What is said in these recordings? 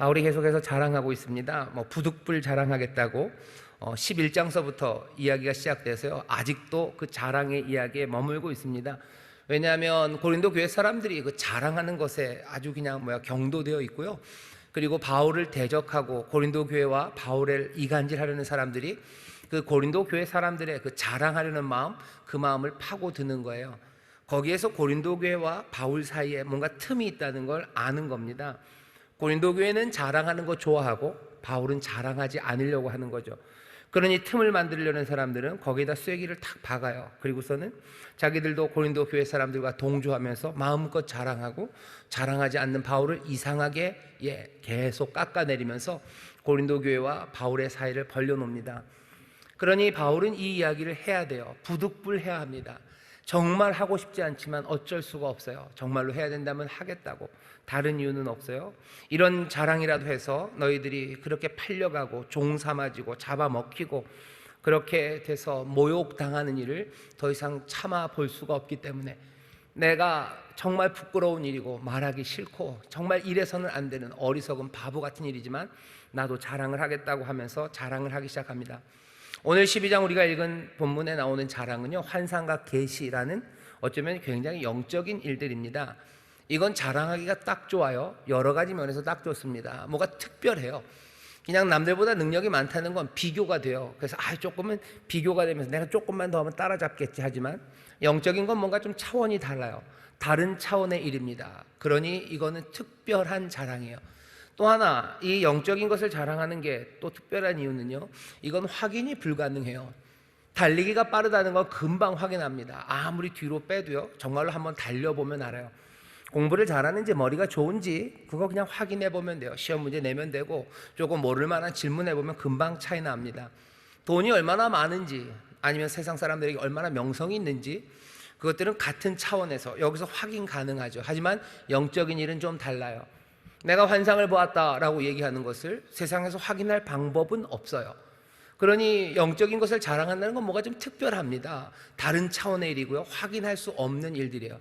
바울이 계속해서 자랑하고 있습니다. 부득불 자랑하겠다고 11장서부터 이야기가 시작돼서요, 아직도 그 자랑의 이야기에 머물고 있습니다. 왜냐하면 고린도 교회 사람들이 그 자랑하는 것에 아주 그냥 경도되어 있고요. 그리고 바울을 대적하고 고린도 교회와 바울을 이간질하려는 사람들이 그 고린도 교회 사람들의 그 자랑하려는 마음, 그 마음을 파고드는 거예요. 거기에서 고린도 교회와 바울 사이에 뭔가 틈이 있다는 걸 아는 겁니다. 고린도 교회는 자랑하는 거 좋아하고 바울은 자랑하지 않으려고 하는 거죠. 그러니 틈을 만들려는 사람들은 거기에다 쐐기를 탁 박아요. 그리고서는 자기들도 고린도 교회 사람들과 동조하면서 마음껏 자랑하고, 자랑하지 않는 바울을 이상하게 계속 깎아내리면서 고린도 교회와 바울의 사이를 벌려놓습니다. 그러니 바울은 이 이야기를 해야 돼요. 부득불해야 합니다. 정말 하고 싶지 않지만 어쩔 수가 없어요. 정말로 해야 된다면 하겠다고. 다른 이유는 없어요. 이런 자랑이라도 해서 너희들이 그렇게 팔려가고 종 삼아지고 잡아먹히고 그렇게 돼서 모욕당하는 일을 더 이상 참아 볼 수가 없기 때문에 내가 정말 부끄러운 일이고 말하기 싫고 정말 이래서는 안 되는 어리석은 바보 같은 일이지만 나도 자랑을 하겠다고 하면서 자랑을 하기 시작합니다. 오늘 12장 우리가 읽은 본문에 나오는 자랑은요, 환상과 계시라는 어쩌면 굉장히 영적인 일들입니다. 이건 자랑하기가 딱 좋아요. 여러 가지 면에서 딱 좋습니다. 뭐가 특별해요. 그냥 남들보다 능력이 많다는 건 비교가 돼요. 그래서 조금은 비교가 되면서 내가 조금만 더 하면 따라잡겠지 하지만 영적인 건 뭔가 좀 차원이 달라요. 다른 차원의 일입니다. 그러니 이거는 특별한 자랑이에요. 또 하나, 이 영적인 것을 자랑하는 게 또 특별한 이유는요, 이건 확인이 불가능해요. 달리기가 빠르다는 건 금방 확인합니다. 아무리 뒤로 빼도요, 정말로 한번 달려보면 알아요. 공부를 잘하는지 머리가 좋은지 그거 그냥 확인해 보면 돼요. 시험 문제 내면 되고 조금 모를 만한 질문해 보면 금방 차이 납니다. 돈이 얼마나 많은지 아니면 세상 사람들에게 얼마나 명성이 있는지 그것들은 같은 차원에서 여기서 확인 가능하죠. 하지만 영적인 일은 좀 달라요. 내가 환상을 보았다라고 얘기하는 것을 세상에서 확인할 방법은 없어요. 그러니 영적인 것을 자랑한다는 건 뭐가 좀 특별합니다. 다른 차원의 일이고요, 확인할 수 없는 일들이에요.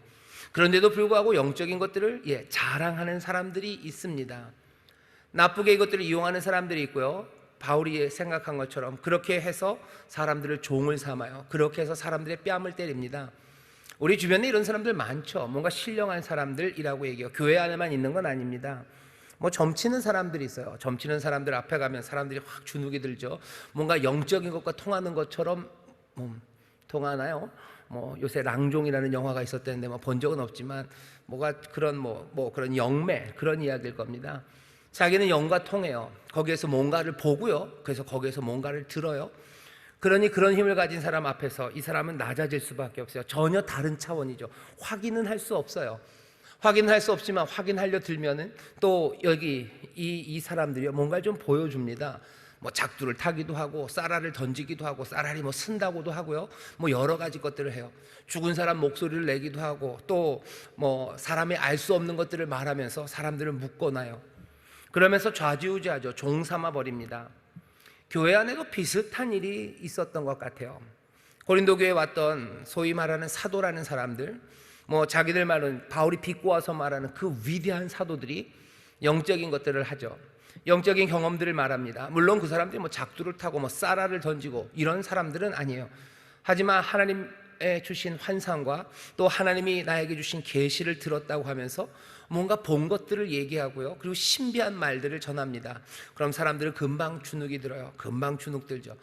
그런데도 불구하고 영적인 것들을 자랑하는 사람들이 있습니다. 나쁘게 이것들을 이용하는 사람들이 있고요, 바울이 생각한 것처럼 그렇게 해서 사람들을 종을 삼아요. 그렇게 해서 사람들의 뺨을 때립니다. 우리 주변에 이런 사람들 많죠. 뭔가 신령한 사람들이라고 얘기해요. 교회 안에만 있는 건 아닙니다. 점치는 사람들이 있어요. 점치는 사람들 앞에 가면 사람들이 확 주눅이 들죠. 뭔가 영적인 것과 통하는 것처럼 통하나요? 요새 랑종이라는 영화가 있었다는데 본 적은 없지만 뭐가 그런 그런 영매 그런 이야기일 겁니다. 자기는 영과 통해요. 거기에서 뭔가를 보고요. 그래서 거기에서 뭔가를 들어요. 그러니 그런 힘을 가진 사람 앞에서 이 사람은 낮아질 수밖에 없어요. 전혀 다른 차원이죠. 확인은 할 수 없어요. 확인할 수 없지만 확인하려 들면은 또 여기 이 사람들이요, 뭔가를 좀 보여줍니다. 작두를 타기도 하고 쌀알을 던지기도 하고 쌀알이 쓴다고도 하고요, 여러 가지 것들을 해요. 죽은 사람 목소리를 내기도 하고 또 사람이 알 수 없는 것들을 말하면서 사람들을 묶어놔요. 그러면서 좌지우지하죠. 종 삼아 버립니다. 교회 안에도 비슷한 일이 있었던 것 같아요. 고린도 교회에 왔던 소위 말하는 사도라는 사람들, 자기들 말은 바울이 비꼬아서 말하는 그 위대한 사도들이 영적인 것들을 하죠. 영적인 경험들을 말합니다. 물론 그 사람들이 작두를 타고 쌀알을 던지고 이런 사람들은 아니에요. 하지만 하나님의 주신 환상과 또 하나님이 나에게 주신 계시를 들었다고 하면서 뭔가 본 것들을 얘기하고요, 그리고 신비한 말들을 전합니다. 그럼 사람들은 금방 주눅이 들어요. 금방 주눅 들죠.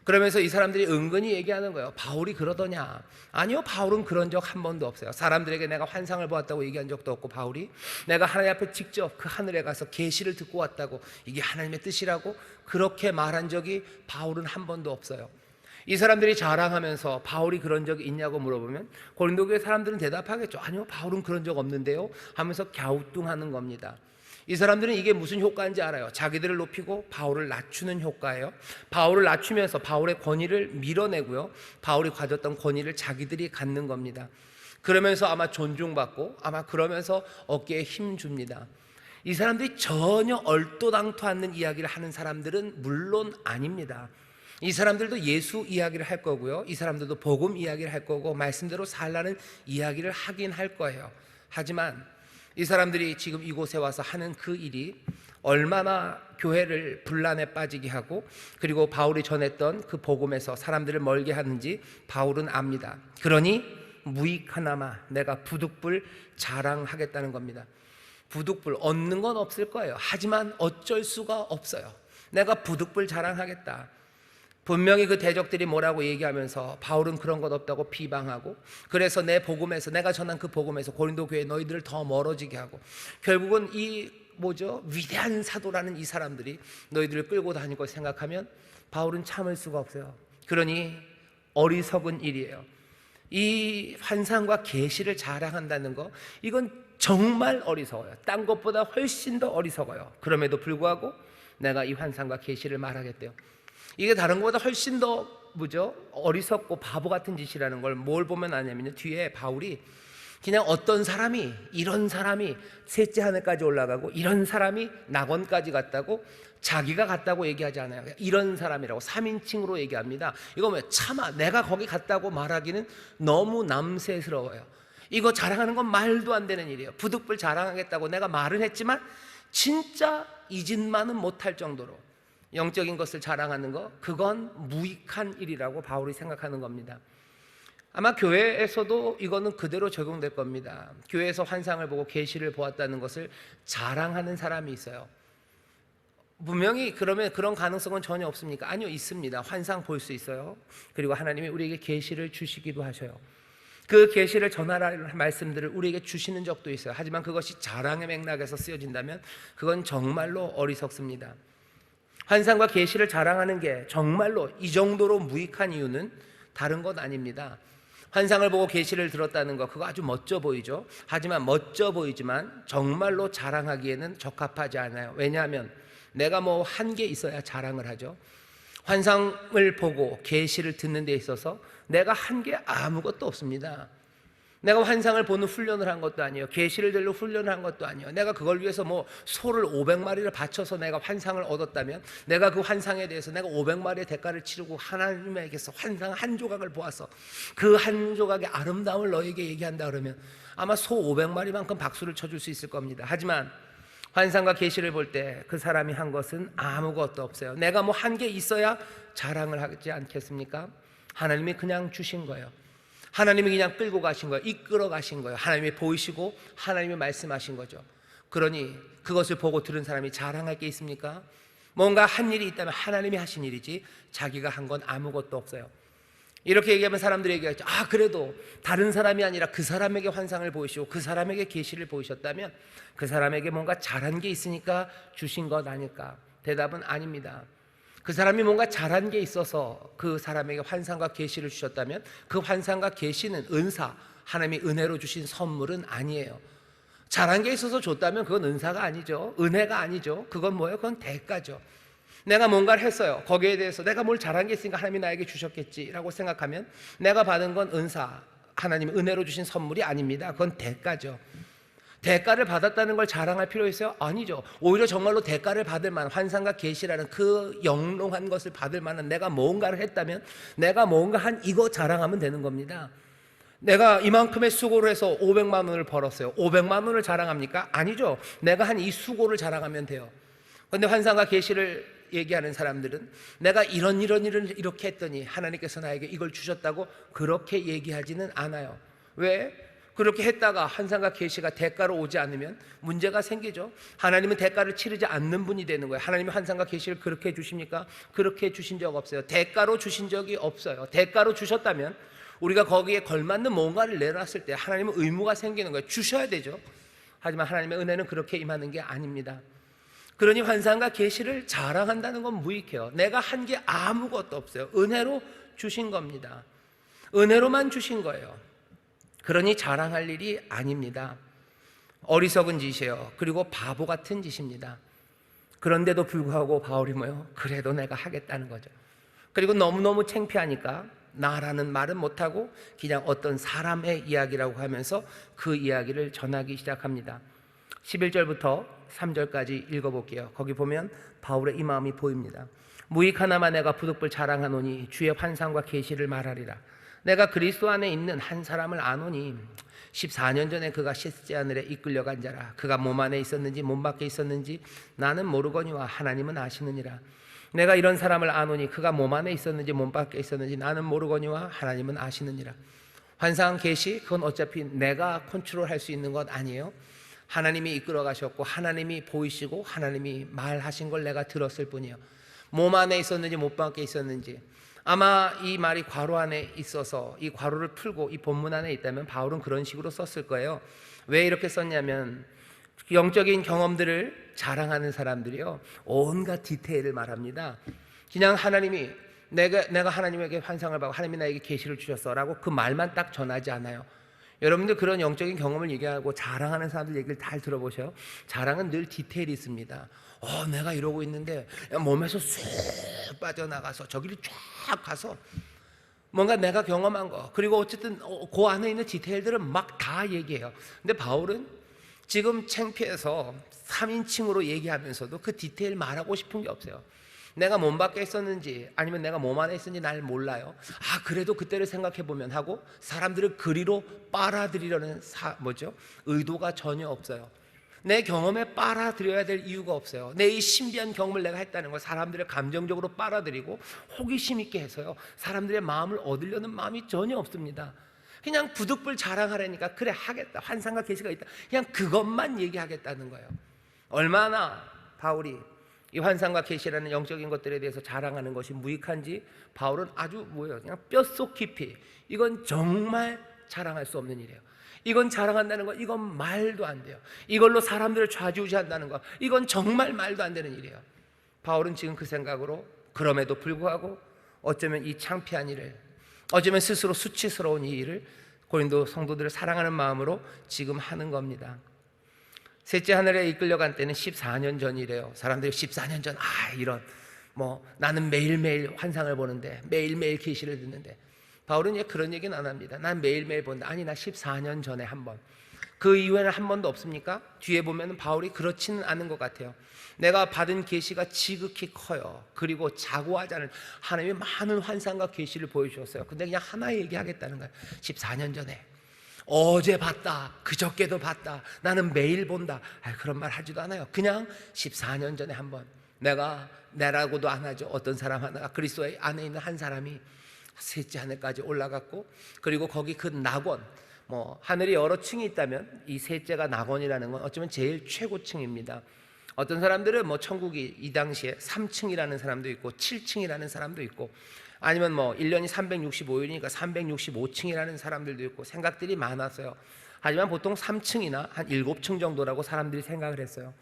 그러면서 이 사람들이 은근히 얘기하는 거예요. 바울이 그러더냐? 아니요, 바울은 그런 적 한 번도 없어요. 사람들에게 내가 환상을 보았다고 얘기한 적도 없고, 바울이 내가 하나님 앞에 직접 그 하늘에 가서 계시를 듣고 왔다고, 이게 하나님의 뜻이라고 그렇게 말한 적이 바울은 한 번도 없어요. 이 사람들이 자랑하면서 바울이 그런 적이 있냐고 물어보면 고린도 교회 사람들은 대답하겠죠. 아니요, 바울은 그런 적 없는데요 하면서 갸우뚱하는 겁니다. 이 사람들은 이게 무슨 효과인지 알아요. 자기들을 높이고 바울을 낮추는 효과예요. 바울을 낮추면서 바울의 권위를 밀어내고요, 바울이 가졌던 권위를 자기들이 갖는 겁니다. 그러면서 아마 존중받고 아마 그러면서 어깨에 힘 줍니다. 이 사람들이 전혀 얼토당토 않는 이야기를 하는 사람들은 물론 아닙니다. 이 사람들도 예수 이야기를 할 거고요, 이 사람들도 복음 이야기를 할 거고 말씀대로 살라는 이야기를 하긴 할 거예요. 하지만 이 사람들이 지금 이곳에 와서 하는 그 일이 얼마나 교회를 분란에 빠지게 하고 그리고 바울이 전했던 그 복음에서 사람들을 멀게 하는지 바울은 압니다. 그러니 무익하나마 내가 부득불 자랑하겠다는 겁니다. 부득불, 얻는 건 없을 거예요. 하지만 어쩔 수가 없어요. 내가 부득불 자랑하겠다. 분명히 그 대적들이 뭐라고 얘기하면서 바울은 그런 것 없다고 비방하고, 그래서 내 복음에서, 내가 전한 그 복음에서 고린도 교회 너희들을 더 멀어지게 하고, 결국은 이 위대한 사도라는 이 사람들이 너희들을 끌고 다닐 걸 생각하면 바울은 참을 수가 없어요. 그러니 어리석은 일이에요. 이 환상과 계시를 자랑한다는 거, 이건 정말 어리석어요. 딴 것보다 훨씬 더 어리석어요. 그럼에도 불구하고 내가 이 환상과 계시를 말하겠대요. 이게 다른 것보다 훨씬 더 어리석고 바보 같은 짓이라는 걸 뭘 보면 아냐면요, 뒤에 바울이 그냥 어떤 사람이, 이런 사람이 셋째 하늘까지 올라가고 이런 사람이 낙원까지 갔다고 자기가 갔다고 얘기하지 않아요. 이런 사람이라고 3인칭으로 얘기합니다. 이거 뭐예요? 차마 내가 거기 갔다고 말하기는 너무 남세스러워요. 이거 자랑하는 건 말도 안 되는 일이에요. 부득불 자랑하겠다고 내가 말은 했지만 진짜 이 짓만은 못할 정도로 영적인 것을 자랑하는 거, 그건 무익한 일이라고 바울이 생각하는 겁니다. 아마 교회에서도 이거는 그대로 적용될 겁니다. 교회에서 환상을 보고 계시를 보았다는 것을 자랑하는 사람이 있어요. 분명히 그러면 그런 가능성은 전혀 없습니까? 아니요, 있습니다. 환상 볼 수 있어요. 그리고 하나님이 우리에게 계시를 주시기도 하셔요. 그 계시를 전하라는 말씀들을 우리에게 주시는 적도 있어요. 하지만 그것이 자랑의 맥락에서 쓰여진다면 그건 정말로 어리석습니다. 환상과 계시를 자랑하는 게 정말로 이 정도로 무익한 이유는 다른 것 아닙니다. 환상을 보고 계시를 들었다는 거, 그거 아주 멋져 보이죠. 하지만 멋져 보이지만 정말로 자랑하기에는 적합하지 않아요. 왜냐하면 내가 한 게 있어야 자랑을 하죠. 환상을 보고 계시를 듣는 데 있어서 내가 한 게 아무것도 없습니다. 내가 환상을 보는 훈련을 한 것도 아니에요. 계시를 들로 훈련을 한 것도 아니에요. 내가 그걸 위해서 소를 500마리를 바쳐서 내가 환상을 얻었다면, 내가 그 환상에 대해서 내가 500마리의 대가를 치르고 하나님에게서 환상 한 조각을 보아서 그 한 조각의 아름다움을 너에게 얘기한다 그러면 아마 소 500마리만큼 박수를 쳐줄 수 있을 겁니다. 하지만 환상과 계시를 볼 때 그 사람이 한 것은 아무것도 없어요. 내가 한 게 있어야 자랑을 하지 않겠습니까? 하나님이 그냥 주신 거예요. 하나님이 그냥 끌고 가신 거예요. 이끌어 가신 거예요. 하나님이 보이시고 하나님이 말씀하신 거죠. 그러니 그것을 보고 들은 사람이 자랑할 게 있습니까? 뭔가 한 일이 있다면 하나님이 하신 일이지 자기가 한 건 아무것도 없어요. 이렇게 얘기하면 사람들이 얘기하죠. 그래도 다른 사람이 아니라 그 사람에게 환상을 보이시고 그 사람에게 계시를 보이셨다면 그 사람에게 뭔가 잘한 게 있으니까 주신 것 아닐까? 대답은 아닙니다. 그 사람이 뭔가 잘한 게 있어서 그 사람에게 환상과 계시를 주셨다면 그 환상과 계시는 은사, 하나님이 은혜로 주신 선물은 아니에요. 잘한 게 있어서 줬다면 그건 은사가 아니죠. 은혜가 아니죠. 그건 뭐예요? 그건 대가죠. 내가 뭔가를 했어요. 거기에 대해서 내가 뭘 잘한 게 있으니까 하나님이 나에게 주셨겠지라고 생각하면 내가 받은 건 은사, 하나님이 은혜로 주신 선물이 아닙니다. 그건 대가죠. 대가를 받았다는 걸 자랑할 필요 있어요? 아니죠. 오히려 정말로 대가를 받을 만한, 환상과 계시라는 그 영롱한 것을 받을 만한 내가 뭔가를 했다면 내가 뭔가 한 이거 자랑하면 되는 겁니다. 내가 이만큼의 수고를 해서 500만 원을 벌었어요. 500만 원을 자랑합니까? 아니죠. 내가 한 이 수고를 자랑하면 돼요. 그런데 환상과 계시를 얘기하는 사람들은 내가 이런 일을 이렇게 했더니 하나님께서 나에게 이걸 주셨다고 그렇게 얘기하지는 않아요. 왜? 그렇게 했다가 환상과 계시가 대가로 오지 않으면 문제가 생기죠. 하나님은 대가를 치르지 않는 분이 되는 거예요. 하나님이 환상과 계시를 그렇게 해주십니까? 그렇게 주신 적 없어요. 대가로 주신 적이 없어요. 대가로 주셨다면 우리가 거기에 걸맞는 뭔가를 내놨을 때 하나님은 의무가 생기는 거예요. 주셔야 되죠. 하지만 하나님의 은혜는 그렇게 임하는 게 아닙니다. 그러니 환상과 계시를 자랑한다는 건 무익해요. 내가 한 게 아무것도 없어요. 은혜로 주신 겁니다. 은혜로만 주신 거예요. 그러니 자랑할 일이 아닙니다. 어리석은 짓이에요. 그리고 바보 같은 짓입니다. 그런데도 불구하고 바울이 그래도 내가 하겠다는 거죠. 그리고 너무너무 창피하니까 나라는 말은 못하고 그냥 어떤 사람의 이야기라고 하면서 그 이야기를 전하기 시작합니다. 11절부터 3절까지 읽어볼게요. 거기 보면 바울의 이 마음이 보입니다. 무익하나마 내가 부득불 자랑하노니 주의 환상과 계시를 말하리라. 내가 그리스도 안에 있는 한 사람을 아노니 14년 전에 그가 셋째 하늘에 이끌려간 자라. 그가 몸 안에 있었는지 몸 밖에 있었는지 나는 모르거니와 하나님은 아시느니라. 내가 이런 사람을 아노니 그가 몸 안에 있었는지 몸 밖에 있었는지 나는 모르거니와 하나님은 아시느니라. 환상 계시, 그건 어차피 내가 컨트롤할 수 있는 것 아니에요. 하나님이 이끌어 가셨고 하나님이 보이시고 하나님이 말하신 걸 내가 들었을 뿐이에요. 몸 안에 있었는지 몸 밖에 있었는지, 아마 이 말이 괄호 안에 있어서 이 괄호를 풀고 이 본문 안에 있다면 바울은 그런 식으로 썼을 거예요. 왜 이렇게 썼냐면 영적인 경험들을 자랑하는 사람들이요, 온갖 디테일을 말합니다. 그냥 하나님이 내가 하나님에게 환상을 받고 하나님이 나에게 계시를 주셨어라고 그 말만 딱 전하지 않아요. 여러분들 그런 영적인 경험을 얘기하고 자랑하는 사람들 얘기를 잘 들어보세요. 자랑은 늘 디테일이 있습니다. 내가 이러고 있는데 몸에서 쑥 빠져나가서 저기를 쫙 가서 뭔가 내가 경험한 거, 그리고 어쨌든 그 안에 있는 디테일들을 막 다 얘기해요. 근데 바울은 지금 창피해서 3인칭으로 얘기하면서도 그 디테일 말하고 싶은 게 없어요. 내가 몸 밖에 있었는지 아니면 내가 몸 안에 있었는지 날 몰라요. 그래도 그때를 생각해 보면 하고 사람들을 그리로 빨아들이려는 의도가 전혀 없어요. 내 경험에 빨아들여야 될 이유가 없어요. 내 이 신비한 경험을 내가 했다는 걸 사람들을 감정적으로 빨아들이고 호기심 있게 해서요, 사람들의 마음을 얻으려는 마음이 전혀 없습니다. 그냥 부득불 자랑하려니까 그래 하겠다, 환상과 계시가 있다, 그냥 그것만 얘기하겠다는 거예요. 얼마나 바울이 이 환상과 계시라는 영적인 것들에 대해서 자랑하는 것이 무익한지 바울은 아주 그냥 뼛속 깊이 이건 정말 자랑할 수 없는 일이에요. 이건 자랑한다는 거, 이건 말도 안 돼요. 이걸로 사람들을 좌지우지한다는 거, 이건 정말 말도 안 되는 일이에요. 바울은 지금 그 생각으로 그럼에도 불구하고 어쩌면 이 창피한 일을, 어쩌면 스스로 수치스러운 이 일을 고린도 성도들을 사랑하는 마음으로 지금 하는 겁니다. 셋째 하늘에 이끌려간 때는 14년 전이래요. 사람들이 14년 전 이런 나는 매일매일 환상을 보는데 매일매일 계시를 듣는데, 바울은 그런 얘기는 안 합니다. 난 매일매일 본다. 아니, 나 14년 전에 한 번, 그 이후에는 한 번도 없습니까? 뒤에 보면 바울이 그렇지는 않은 것 같아요. 내가 받은 계시가 지극히 커요. 그리고 자고하지 않은 하나님의 많은 환상과 계시를 보여주셨어요. 근데 그냥 하나 얘기하겠다는 거예요. 14년 전에 어제 봤다, 그저께도 봤다, 나는 매일 본다, 그런 말 하지도 않아요. 그냥 14년 전에 한 번, 내라고도 안 하죠. 어떤 사람 하나가, 그리스도 안에 있는 한 사람이 셋째 하늘까지 올라갔고, 그리고 거기 그 낙원, 하늘이 여러 층이 있다면 이 셋째가 낙원이라는 건 어쩌면 제일 최고층입니다. 어떤 사람들은 천국이 이 당시에 3층이라는 사람도 있고 7층이라는 사람도 있고, 아니면 1년이 365일이니까 365층이라는 사람들도 있고, 생각들이 많았어요. 하지만 보통 3층이나 한 7층 정도라고 사람들이 생각을 했어요.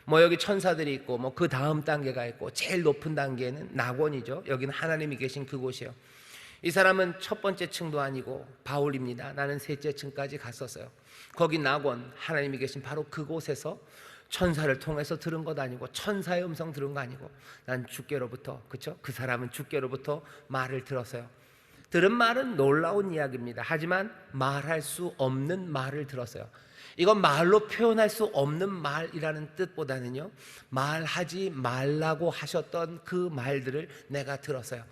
여기 천사들이 있고 그 다음 단계가 있고, 제일 높은 단계는 낙원이죠. 여기는 하나님이 계신 그곳이에요. 이 사람은 첫 번째 층도 아니고 바울입니다. 나는 셋째 층까지 갔었어요. 거기 낙원, 하나님이 계신 바로 그곳에서 천사를 통해서 들은 것 아니고, 천사의 음성 들은 거 아니고, 난 주께로부터, 그렇죠? 그 사람은 주께로부터 말을 들었어요. 들은 말은 놀라운 이야기입니다. 하지만 말할 수 없는 말을 들었어요. 이건 말로 표현할 수 없는 말이라는 뜻보다는요, 말하지 말라고 하셨던 그 말들을 내가 들었어요.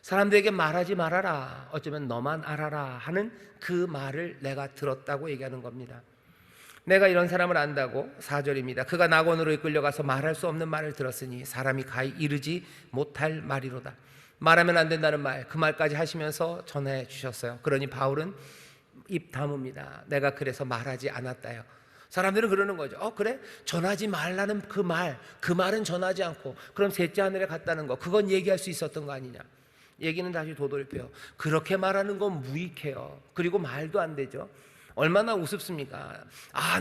사람들에게 말하지 말아라, 어쩌면 너만 알아라 하는 그 말을 내가 들었다고 얘기하는 겁니다. 내가 이런 사람을 안다고, 4절입니다. 그가 낙원으로 이끌려가서 말할 수 없는 말을 들었으니 사람이 가히 이르지 못할 말이로다. 말하면 안 된다는 말, 그 말까지 하시면서 전해 주셨어요. 그러니 바울은 입 다뭅니다. 내가 그래서 말하지 않았다요. 사람들은 그러는 거죠. 그래? 전하지 말라는 그 말은 전하지 않고 그럼 셋째 하늘에 갔다는 거, 그건 얘기할 수 있었던 거 아니냐. 얘기는 다시 도돌이표요. 그렇게 말하는 건 무익해요. 그리고 말도 안 되죠. 얼마나 우습습니까?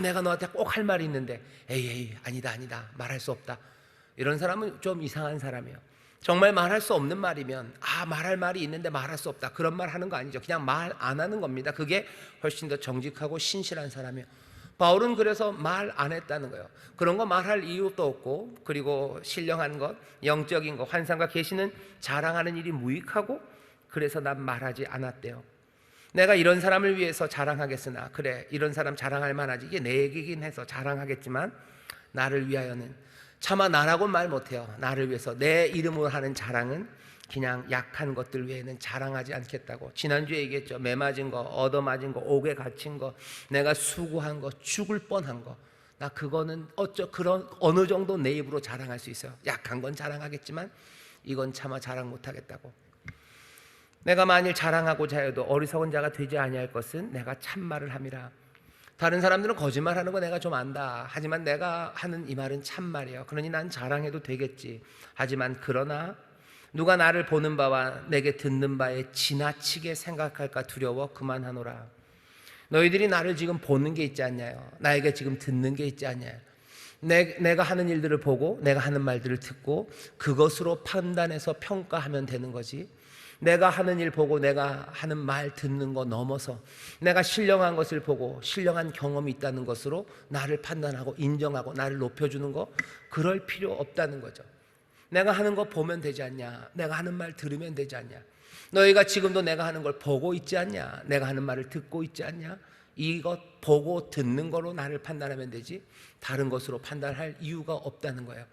내가 너한테 꼭 할 말이 있는데 에이 아니다 말할 수 없다. 이런 사람은 좀 이상한 사람이에요. 정말 말할 수 없는 말이면 말할 말이 있는데 말할 수 없다, 그런 말 하는 거 아니죠. 그냥 말 안 하는 겁니다. 그게 훨씬 더 정직하고 신실한 사람이에요. 바울은 그래서 말 안 했다는 거예요. 그런 거 말할 이유도 없고, 그리고 신령한 것, 영적인 것, 환상과 계시는 자랑하는 일이 무익하고, 그래서 난 말하지 않았대요. 내가 이런 사람을 위해서 자랑하겠으나, 그래 이런 사람 자랑할 만하지, 이게 내 얘기긴 해서 자랑하겠지만 나를 위하여는 차마 나라고 말 못해요. 나를 위해서 내 이름으로 하는 자랑은 그냥 약한 것들 외에는 자랑하지 않겠다고. 지난주에 얘기했죠. 매 맞은 거, 얻어맞은 거, 옥에 갇힌 거, 내가 수고한 거, 죽을 뻔한 거, 나 그거는 그런 어느 정도 내 입으로 자랑할 수 있어요. 약한 건 자랑하겠지만 이건 차마 자랑 못하겠다고. 내가 만일 자랑하고자 해도 어리석은 자가 되지 아니할 것은 내가 참말을 함이라. 다른 사람들은 거짓말하는 거 내가 좀 안다. 하지만 내가 하는 이 말은 참말이에요. 그러니 난 자랑해도 되겠지. 하지만 그러나 누가 나를 보는 바와 내게 듣는 바에 지나치게 생각할까 두려워 그만하노라. 너희들이 나를 지금 보는 게 있지 않냐요? 나에게 지금 듣는 게 있지 않냐요? 내가 하는 일들을 보고 내가 하는 말들을 듣고 그것으로 판단해서 평가하면 되는 거지. 내가 하는 일 보고 내가 하는 말 듣는 거 넘어서 내가 신령한 것을 보고 신령한 경험이 있다는 것으로 나를 판단하고 인정하고 나를 높여주는 거, 그럴 필요 없다는 거죠. 내가 하는 거 보면 되지 않냐? 내가 하는 말 들으면 되지 않냐? 너희가 지금도 내가 하는 걸 보고 있지 않냐? 내가 하는 말을 듣고 있지 않냐? 이것 보고 듣는 거로 나를 판단하면 되지 다른 것으로 판단할 이유가 없다는 거예요.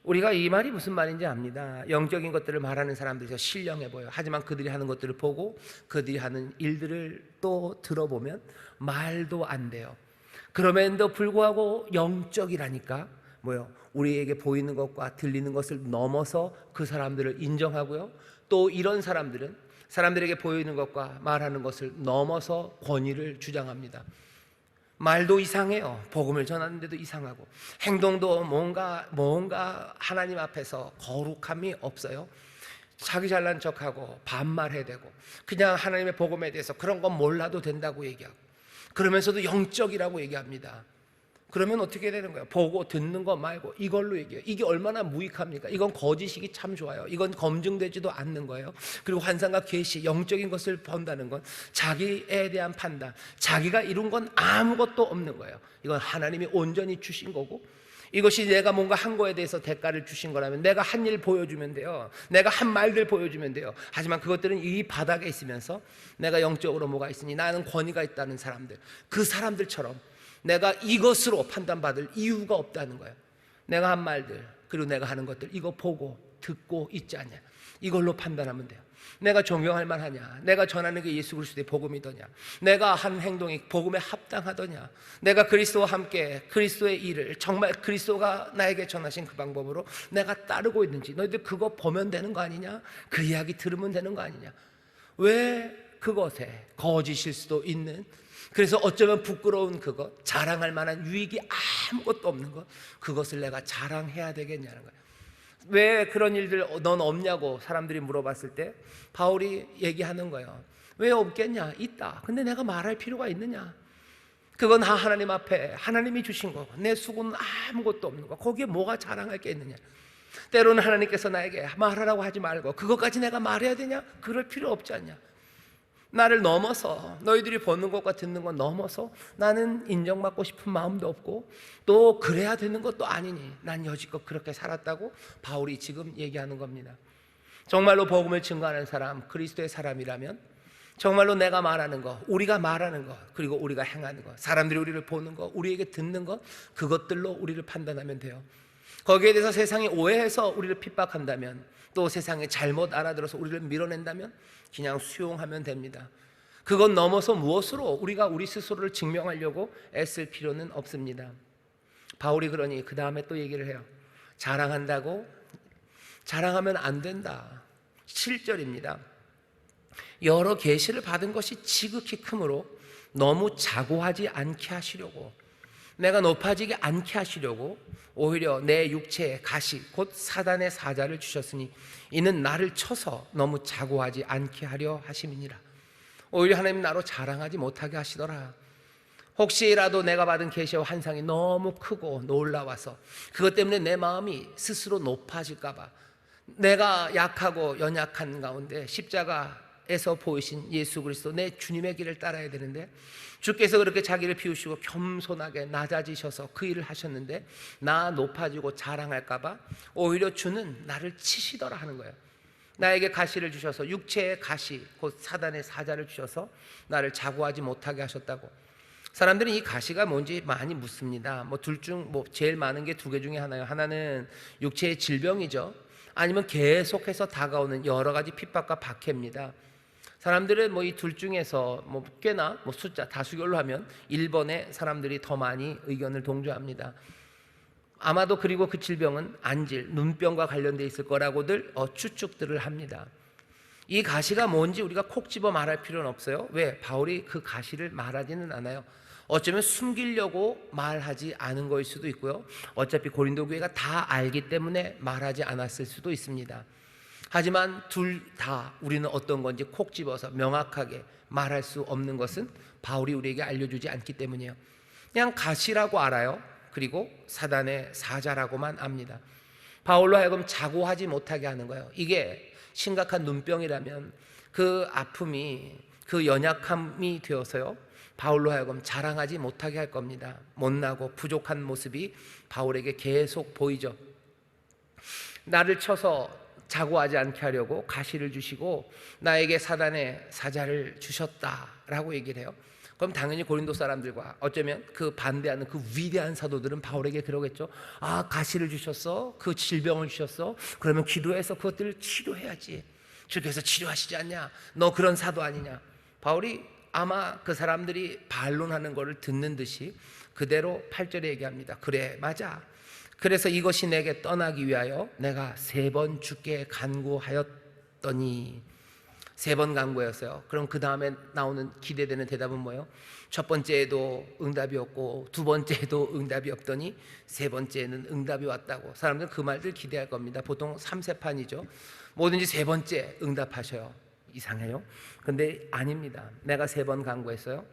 우리가 이 말이 무슨 말인지 압니다. 영적인 것들을 말하는 사람들이 신령해 보여요. 하지만 그들이 하는 것들을 보고 그들이 하는 일들을 또 들어보면 말도 안 돼요. 그럼에도 불구하고 영적이라니까 뭐요? 우리에게 보이는 것과 들리는 것을 넘어서 그 사람들을 인정하고요. 또 이런 사람들은 사람들에게 보이는 것과 말하는 것을 넘어서 권위를 주장합니다. 말도 이상해요. 복음을 전하는데도 이상하고 행동도 뭔가 하나님 앞에서 거룩함이 없어요. 자기 잘난 척하고 반말해대고 그냥 하나님의 복음에 대해서 그런 건 몰라도 된다고 얘기하고 그러면서도 영적이라고 얘기합니다. 그러면 어떻게 되는 거예요? 보고 듣는 거 말고 이걸로 얘기해요. 이게 얼마나 무익합니까? 이건 거짓이기 참 좋아요. 이건 검증되지도 않는 거예요. 그리고 환상과 계시, 영적인 것을 본다는 건 자기에 대한 판단, 자기가 이룬 건 아무것도 없는 거예요. 이건 하나님이 온전히 주신 거고, 이것이 내가 뭔가 한 거에 대해서 대가를 주신 거라면 내가 한 일 보여주면 돼요. 내가 한 말들 보여주면 돼요. 하지만 그것들은 이 바닥에 있으면서 내가 영적으로 뭐가 있으니 나는 권위가 있다는 사람들, 그 사람들처럼 내가 이것으로 판단받을 이유가 없다는 거예요. 내가 한 말들 그리고 내가 하는 것들 이거 보고 듣고 있지 않냐, 이걸로 판단하면 돼요. 내가 존경할 만하냐, 내가 전하는 게 예수 그리스도의 복음이더냐, 내가 한 행동이 복음에 합당하더냐, 내가 그리스도와 함께 그리스도의 일을 정말 그리스도가 나에게 전하신 그 방법으로 내가 따르고 있는지 너희들 그거 보면 되는 거 아니냐, 그 이야기 들으면 되는 거 아니냐. 왜 그것에 거짓일 수도 있는, 그래서 어쩌면 부끄러운 그것, 자랑할 만한 유익이 아무것도 없는 것, 그것을 내가 자랑해야 되겠냐는 거예요. 왜 그런 일들 넌 없냐고 사람들이 물어봤을 때 바울이 얘기하는 거예요. 왜 없겠냐? 있다. 근데 내가 말할 필요가 있느냐? 그건 하나님 앞에 하나님이 주신 거, 내 수고는 아무것도 없는 거, 거기에 뭐가 자랑할 게 있느냐? 때로는 하나님께서 나에게 말하라고 하지 말고 그것까지 내가 말해야 되냐? 그럴 필요 없지 않냐? 나를 넘어서, 너희들이 보는 것과 듣는 것 넘어서 나는 인정받고 싶은 마음도 없고 또 그래야 되는 것도 아니니 난 여지껏 그렇게 살았다고 바울이 지금 얘기하는 겁니다. 정말로 복음을 증거하는 사람, 그리스도의 사람이라면 정말로 내가 말하는 것, 우리가 말하는 것, 그리고 우리가 행하는 것, 사람들이 우리를 보는 것, 우리에게 듣는 것, 그것들로 우리를 판단하면 돼요. 거기에 대해서 세상이 오해해서 우리를 핍박한다면, 또 세상에 잘못 알아들어서 우리를 밀어낸다면 그냥 수용하면 됩니다. 그건 넘어서 무엇으로 우리가 우리 스스로를 증명하려고 애쓸 필요는 없습니다. 바울이 그러니 그 다음에 또 얘기를 해요. 자랑한다고? 자랑하면 안 된다. 7절입니다. 여러 계시를 받은 것이 지극히 크므로 너무 자고하지 않게 하시려고, 내가 높아지지 않게 하시려고 오히려 내 육체에 가시 곧 사단의 사자를 주셨으니 이는 나를 쳐서 너무 자고하지 않게 하려 하심이니라. 오히려 하나님 나로 자랑하지 못하게 하시더라. 혹시라도 내가 받은 계시와 환상이 너무 크고 놀라워서 그것 때문에 내 마음이 스스로 높아질까 봐, 내가 약하고 연약한 가운데 십자가에서 보이신 예수 그리스도 내 주님의 길을 따라야 되는데 주께서 그렇게 자기를 비우시고 겸손하게 낮아지셔서 그 일을 하셨는데 나 높아지고 자랑할까 봐 오히려 주는 나를 치시더라 하는 거예요. 나에게 가시를 주셔서, 육체의 가시 곧 사단의 사자를 주셔서 나를 자고하지 못하게 하셨다고. 사람들은 이 가시가 뭔지 많이 묻습니다. 뭐 둘 중 뭐 제일 많은 게 두 개 중에 하나예요. 하나는 육체의 질병이죠. 아니면 계속해서 다가오는 여러 가지 핍박과 박해입니다. 사람들은 뭐 이 둘 중에서 뭐 꽤나 뭐 숫자 다수결로 하면 1번에 사람들이 더 많이 의견을 동조합니다. 아마도 그리고 그 질병은 안질, 눈병과 관련돼 있을 거라고들 추측들을 합니다. 이 가시가 뭔지 우리가 콕 집어 말할 필요는 없어요. 왜? 바울이 그 가시를 말하지는 않아요. 어쩌면 숨기려고 말하지 않은 거일 수도 있고요. 어차피 고린도 교회가 다 알기 때문에 말하지 않았을 수도 있습니다. 하지만 둘 다 우리는 어떤 건지 콕 집어서 명확하게 말할 수 없는 것은 바울이 우리에게 알려주지 않기 때문이에요. 그냥 가시라고 알아요. 그리고 사단의 사자라고만 압니다. 바울로 하여금 자고하지 못하게 하는 거예요. 이게 심각한 눈병이라면 그 아픔이, 그 연약함이 되어서요, 바울로 하여금 자랑하지 못하게 할 겁니다. 못나고 부족한 모습이 바울에게 계속 보이죠. 나를 쳐서 자고하지 않게 하려고 가시를 주시고 나에게 사단의 사자를 주셨다라고 얘기를 해요. 그럼 당연히 고린도 사람들과 어쩌면 그 반대하는 그 위대한 사도들은 바울에게 그러겠죠. 아, 가시를 주셨어? 그 질병을 주셨어? 그러면 기도해서 그것들을 치료해야지. 주께서 치료하시지 않냐? 너 그런 사도 아니냐? 바울이 아마 그 사람들이 반론하는 것을 듣는 듯이 그대로 8절에 얘기합니다. 그래, 맞아. 그래서 이것이 내게 떠나기 위하여 내가 3번 주께 간구하였더니, 3번 간구였어요. 그럼 그 다음에 나오는 기대되는 대답은 뭐예요? 첫 번째에도 응답이 없고 두 번째에도 응답이 없더니 세 번째에는 응답이 왔다고. 사람들은 그 말들 기대할 겁니다. 보통 3세판이죠. 뭐든지 세 번째 응답하셔요. 이상해요? 근데 아닙니다. 내가 3번 간구했어요.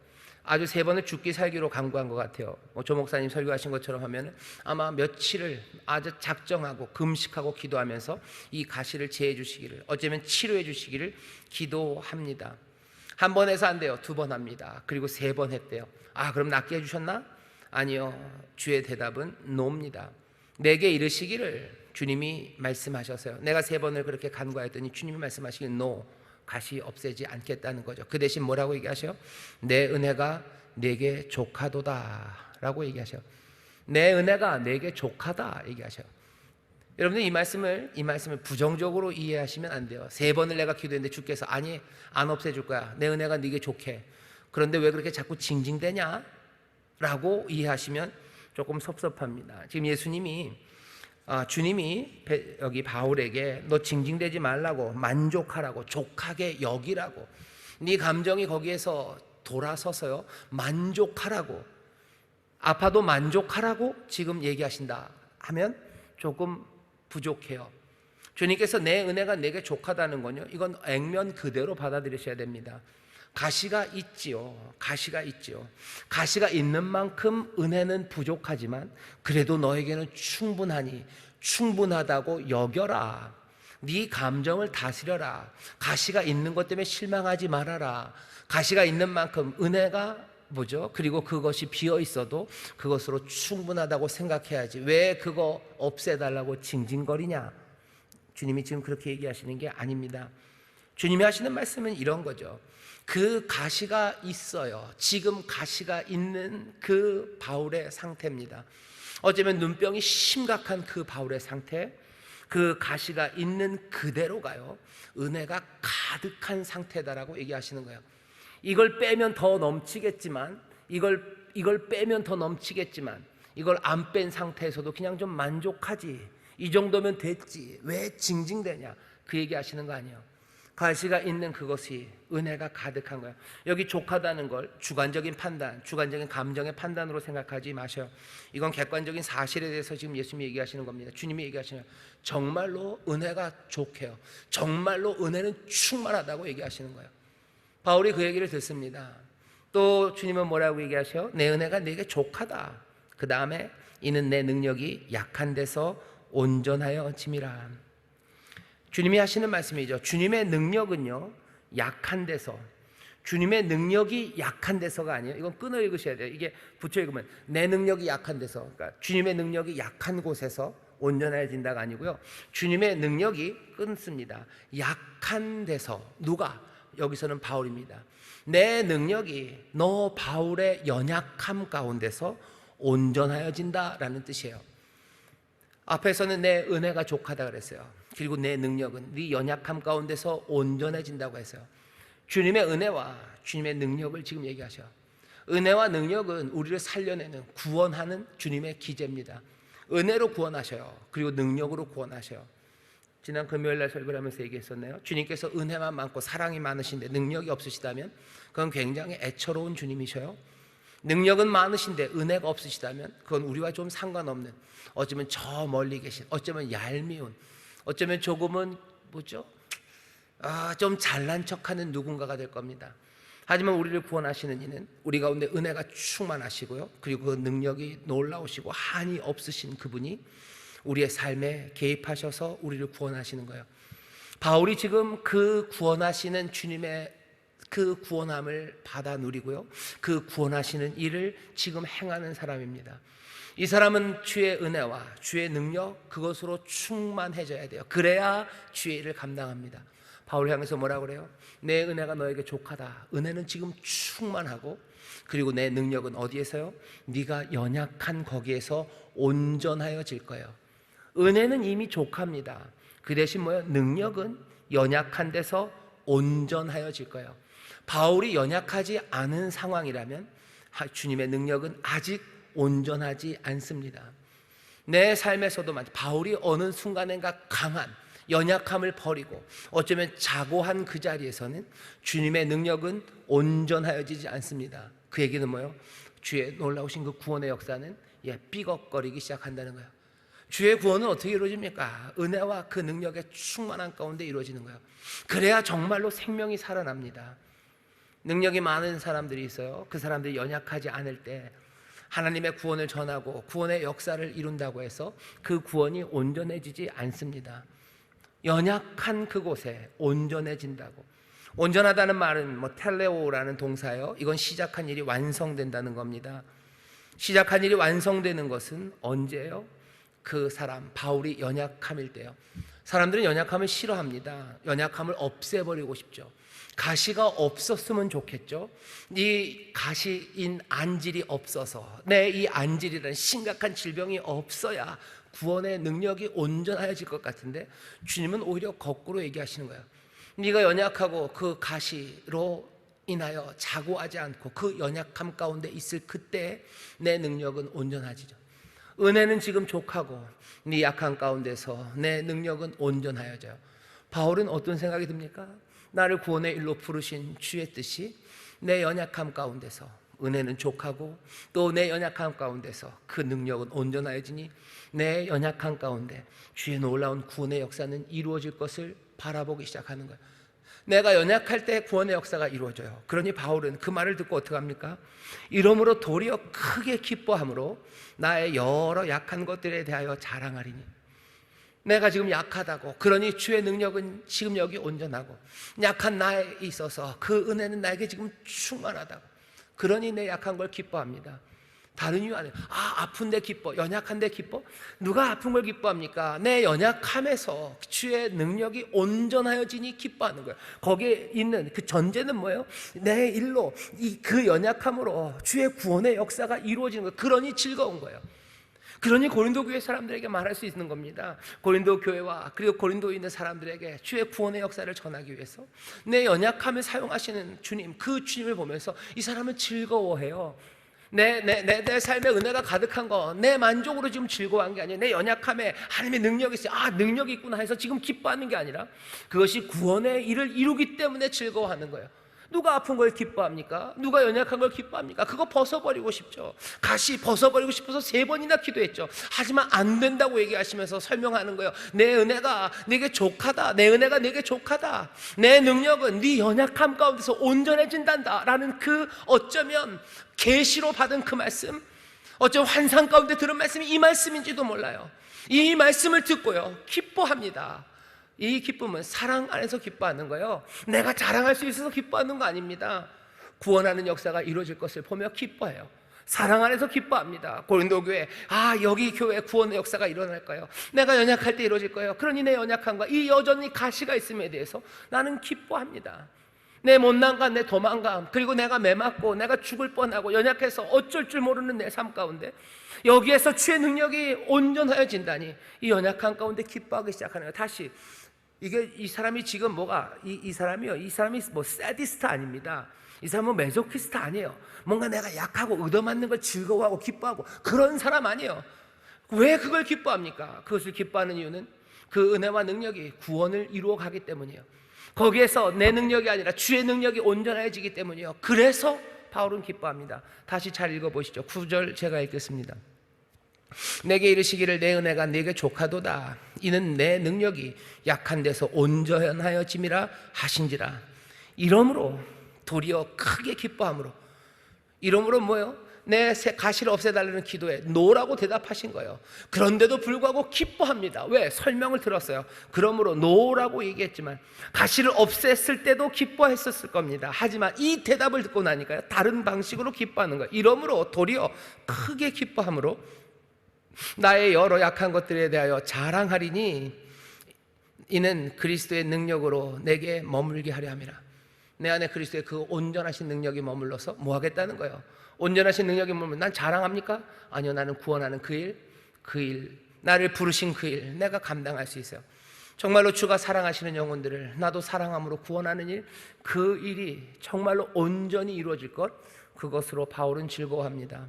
아주 3번을 죽기 살기로 간구한 것 같아요. 조 목사님 설교하신 것처럼 하면 아마 며칠을 아주 작정하고 금식하고 기도하면서 이 가시를 제해 주시기를, 어쩌면 치료해 주시기를 기도합니다. 한 번 해서 안 돼요. 2번 합니다. 그리고 3번 했대요. 아, 그럼 낫게 해주셨나? 아니요. 주의 대답은 노입니다. 내게 이르시기를 주님이 말씀하셔서요. 내가 3번을 그렇게 간구하였더니 주님이 말씀하시기를 노, 가시 없애지 않겠다는 거죠. 그 대신 뭐라고 얘기하셔요? 내 은혜가 내게 족하도다 라고 얘기하셔요. 내 은혜가 내게 족하다 얘기하셔요. 여러분들 이 말씀을 부정적으로 이해하시면 안 돼요. 3번을 내가 기도했는데 주께서 아니, 안 없애줄 거야. 내 은혜가 네게 좋게. 그런데 왜 그렇게 자꾸 징징대냐? 라고 이해하시면 조금 섭섭합니다. 지금 주님이 여기 바울에게 너 징징대지 말라고, 만족하라고, 족하게 여기라고, 네 감정이 거기에서 돌아서서요 만족하라고, 아파도 만족하라고 지금 얘기하신다 하면 조금 부족해요. 주님께서 내 은혜가 내게 족하다는 건요, 이건 액면 그대로 받아들이셔야 됩니다. 가시가 있지요. 가시가 있지요. 가시가 있는 만큼 은혜는 부족하지만 그래도 너에게는 충분하다고 여겨라. 네 감정을 다스려라. 가시가 있는 것 때문에 실망하지 말아라. 가시가 있는 만큼 은혜가 뭐죠? 그리고 그것이 비어 있어도 그것으로 충분하다고 생각해야지. 왜 그거 없애달라고 징징거리냐? 주님이 지금 그렇게 얘기하시는 게 아닙니다. 주님이 하시는 말씀은 이런 거죠. 그 가시가 있어요. 지금 가시가 있는 그 바울의 상태입니다. 어쩌면 눈병이 심각한 그 바울의 상태, 그 가시가 있는 그대로가요, 은혜가 가득한 상태다라고 얘기하시는 거예요. 이걸 빼면 더 넘치겠지만, 이걸 빼면 더 넘치겠지만, 이걸 안 뺀 상태에서도 그냥 좀 만족하지, 이 정도면 됐지, 왜 징징대냐, 그 얘기 하시는 거 아니에요. 가시가 있는 그것이 은혜가 가득한 거예요. 여기 족하다는 걸 주관적인 판단, 주관적인 감정의 판단으로 생각하지 마셔요. 이건 객관적인 사실에 대해서 지금 예수님이 얘기하시는 겁니다. 주님이 얘기하시는 거예요. 정말로 은혜가 좋게요. 정말로 은혜는 충만하다고 얘기하시는 거예요. 바울이 그 얘기를 듣습니다. 또 주님은 뭐라고 얘기하셔요? 내 은혜가 내게 족하다. 그 다음에 이는 내 능력이 약한 데서 온전하여 짐이라. 주님이 하시는 말씀이죠. 주님의 능력은요, 약한 데서, 주님의 능력이 약한 데서가 아니에요. 이건 끊어 읽으셔야 돼요. 이게 붙여 읽으면 내 능력이 약한 데서, 그러니까 주님의 능력이 약한 곳에서 온전해진다가 아니고요, 주님의 능력이 끊습니다. 약한 데서. 누가? 여기서는 바울입니다. 내 능력이 너 바울의 연약함 가운데서 온전하여진다라는 뜻이에요. 앞에서는 내 은혜가 족하다 그랬어요. 그리고 내 능력은 네 연약함 가운데서 온전해진다고 했어요. 주님의 은혜와 주님의 능력을 지금 얘기하셔요. 은혜와 능력은 우리를 살려내는, 구원하는 주님의 기제입니다. 은혜로 구원하셔요. 그리고 능력으로 구원하셔요. 지난 금요일날 설교를 하면서 얘기했었네요. 주님께서 은혜만 많고 사랑이 많으신데 능력이 없으시다면 그건 굉장히 애처로운 주님이셔요. 능력은 많으신데 은혜가 없으시다면 그건 우리와 좀 상관없는, 어쩌면 저 멀리 계신, 어쩌면 얄미운, 어쩌면 조금은 좀 잘난 척하는 누군가가 될 겁니다. 하지만 우리를 구원하시는 이는 우리 가운데 은혜가 충만하시고요, 그리고 그 능력이 놀라우시고 한이 없으신 그분이 우리의 삶에 개입하셔서 우리를 구원하시는 거예요. 바울이 지금 그 구원하시는 주님의 그 구원함을 받아 누리고요, 그 구원하시는 일을 지금 행하는 사람입니다. 이 사람은 주의 은혜와 주의 능력, 그것으로 충만해져야 돼요. 그래야 주의 일을 감당합니다. 바울 향해서 뭐라 그래요? 내 은혜가 너에게 족하다. 은혜는 지금 충만하고, 그리고 내 능력은 어디에서요? 네가 연약한 거기에서 온전하여질 거예요. 은혜는 이미 족합니다. 그 대신 뭐예요? 능력은 연약한 데서 온전하여질 거예요. 바울이 연약하지 않은 상황이라면 주님의 능력은 아직 온전하지 않습니다. 내 삶에서도 바울이 어느 순간인가 강한 연약함을 버리고 어쩌면 자고한 그 자리에서는 주님의 능력은 온전하여지지 않습니다. 그 얘기는 뭐예요? 주의 놀라우신 그 구원의 역사는 삐걱거리기 시작한다는 거예요. 주의 구원은 어떻게 이루어집니까? 은혜와 그 능력의 충만한 가운데 이루어지는 거예요. 그래야 정말로 생명이 살아납니다. 능력이 많은 사람들이 있어요. 그 사람들이 연약하지 않을 때 하나님의 구원을 전하고 구원의 역사를 이룬다고 해서 그 구원이 온전해지지 않습니다. 연약한 그곳에 온전해진다고. 온전하다는 말은 텔레오라는 동사예요. 이건 시작한 일이 완성된다는 겁니다. 시작한 일이 완성되는 것은 언제예요? 그 사람, 바울이 연약함일 때요. 사람들은 연약함을 싫어합니다. 연약함을 없애버리고 싶죠. 가시가 없었으면 좋겠죠. 이 가시인 안질이 없어서, 내 이 안질이라는 심각한 질병이 없어야 구원의 능력이 온전해질 것 같은데, 주님은 오히려 거꾸로 얘기하시는 거예요. 네가 연약하고 그 가시로 인하여 자고하지 않고 그 연약함 가운데 있을 그때 내 능력은 온전하지죠. 은혜는 지금 족하고 네 약한 가운데서 내 능력은 온전하여져요. 바울은 어떤 생각이 듭니까? 나를 구원의 일로 부르신 주의 뜻이 내 연약함 가운데서 은혜는 족하고 또 내 연약함 가운데서 그 능력은 온전하여지니 내 연약함 가운데 주의 놀라운 구원의 역사는 이루어질 것을 바라보기 시작하는 거예요. 내가 연약할 때 구원의 역사가 이루어져요. 그러니 바울은 그 말을 듣고 어떻게 합니까? 이러므로 도리어 크게 기뻐함으로 나의 여러 약한 것들에 대하여 자랑하리니, 내가 지금 약하다고, 그러니 주의 능력은 지금 여기 온전하고 약한 나에 있어서 그 은혜는 나에게 지금 충만하다고, 그러니 내 약한 걸 기뻐합니다. 다른 이유 아니에요. 아픈데 기뻐, 연약한데 기뻐? 누가 아픈 걸 기뻐합니까? 내 연약함에서 주의 능력이 온전하여지니 기뻐하는 거예요. 거기에 있는 그 전제는 뭐예요? 내 일로 그 연약함으로 주의 구원의 역사가 이루어지는 거예요. 그러니 즐거운 거예요. 그러니 고린도 교회 사람들에게 말할 수 있는 겁니다. 고린도 교회와 그리고 고린도에 있는 사람들에게 주의 구원의 역사를 전하기 위해서 내 연약함을 사용하시는 주님, 그 주님을 보면서 이 사람은 즐거워해요. 내 삶에 은혜가 가득한 거, 내 만족으로 지금 즐거워한 게 아니에요. 내 연약함에 하나님의 능력이 있어요. 능력이 있구나 해서 지금 기뻐하는 게 아니라 그것이 구원의 일을 이루기 때문에 즐거워하는 거예요. 누가 아픈 걸 기뻐합니까? 누가 연약한 걸 기뻐합니까? 그거 벗어버리고 싶죠. 가시 벗어버리고 싶어서 3번이나 기도했죠. 하지만 안 된다고 얘기하시면서 설명하는 거예요. 내 은혜가 내게 족하다. 내 은혜가 내게 족하다. 내 능력은 네 연약함 가운데서 온전해진단다 라는 그 어쩌면 계시로 받은 그 말씀, 어쩌면 환상 가운데 들은 말씀이 이 말씀인지도 몰라요. 이 말씀을 듣고요 기뻐합니다. 이 기쁨은 사랑 안에서 기뻐하는 거예요. 내가 자랑할 수 있어서 기뻐하는 거 아닙니다. 구원하는 역사가 이루어질 것을 보며 기뻐해요. 사랑 안에서 기뻐합니다. 고린도 교회, 여기 교회 구원의 역사가 일어날 거예요. 내가 연약할 때 이루어질 거예요. 그러니 내 연약함과 이 여전히 가시가 있음에 대해서 나는 기뻐합니다. 내 못난감, 내 도망감, 그리고 내가 매맞고 내가 죽을 뻔하고 연약해서 어쩔 줄 모르는 내 삶 가운데 여기에서 주의 능력이 온전하여진다니 이 연약한 가운데 기뻐하기 시작하는 거예요. 다시 이게 이 사람이 지금 뭐가 이 사람이요, 이 사람이 뭐 사디스트 아닙니다. 이 사람은 메소키스트 아니에요. 뭔가 내가 약하고 얻어맞는 걸 즐거워하고 기뻐하고 그런 사람 아니에요. 왜 그걸 기뻐합니까? 그것을 기뻐하는 이유는 그 은혜와 능력이 구원을 이루어 가기 때문이에요. 거기에서 내 능력이 아니라 주의 능력이 온전해지기 때문이에요. 그래서 바울은 기뻐합니다. 다시 잘 읽어보시죠. 9절 제가 읽겠습니다. 내게 이르시기를 내 은혜가 네게 족하도다. 이는 내 능력이 약한 데서 온전하여짐이라 하신지라. 이러므로 도리어 크게 기뻐함으로, 이러므로 뭐예요? 내 가시를 없애달라는 기도에 노라고 대답하신 거예요. 그런데도 불구하고 기뻐합니다. 왜? 설명을 들었어요. 그러므로 노라고 얘기했지만 가시를 없앴을 때도 기뻐했었을 겁니다. 하지만 이 대답을 듣고 나니까요, 다른 방식으로 기뻐하는 거예요. 이러므로 도리어 크게 기뻐함으로 나의 여러 약한 것들에 대하여 자랑하리니 이는 그리스도의 능력으로 내게 머물게 하려 함이라. 내 안에 그리스도의 그 온전하신 능력이 머물러서 뭐 하겠다는 거예요? 온전하신 능력이 머물면 난 자랑합니까? 아니요, 나는 구원하는 그 일, 나를 부르신 그 일 내가 감당할 수 있어요. 정말로 주가 사랑하시는 영혼들을 나도 사랑함으로 구원하는 일, 그 일이 정말로 온전히 이루어질 것, 그것으로 바울은 즐거워합니다.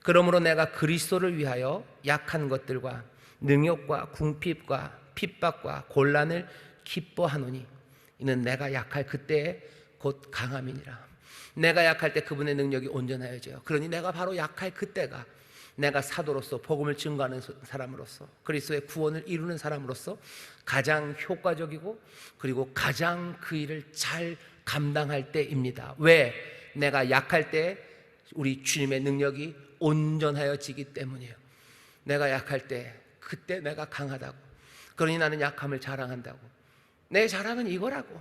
그러므로 내가 그리스도를 위하여 약한 것들과 능욕과 궁핍과 핍박과 곤란을 기뻐하노니 이는 내가 약할 그때에 곧 강함이니라. 내가 약할 때 그분의 능력이 온전하여져요. 그러니 내가 바로 약할 그때가 내가 사도로서 복음을 증거하는 사람으로서 그리스도의 구원을 이루는 사람으로서 가장 효과적이고 그리고 가장 그 일을 잘 감당할 때입니다. 왜? 내가 약할 때 우리 주님의 능력이 온전하여지기 때문이에요. 내가 약할 때 그때 내가 강하다고. 그러니 나는 약함을 자랑한다고. 내 자랑은 이거라고.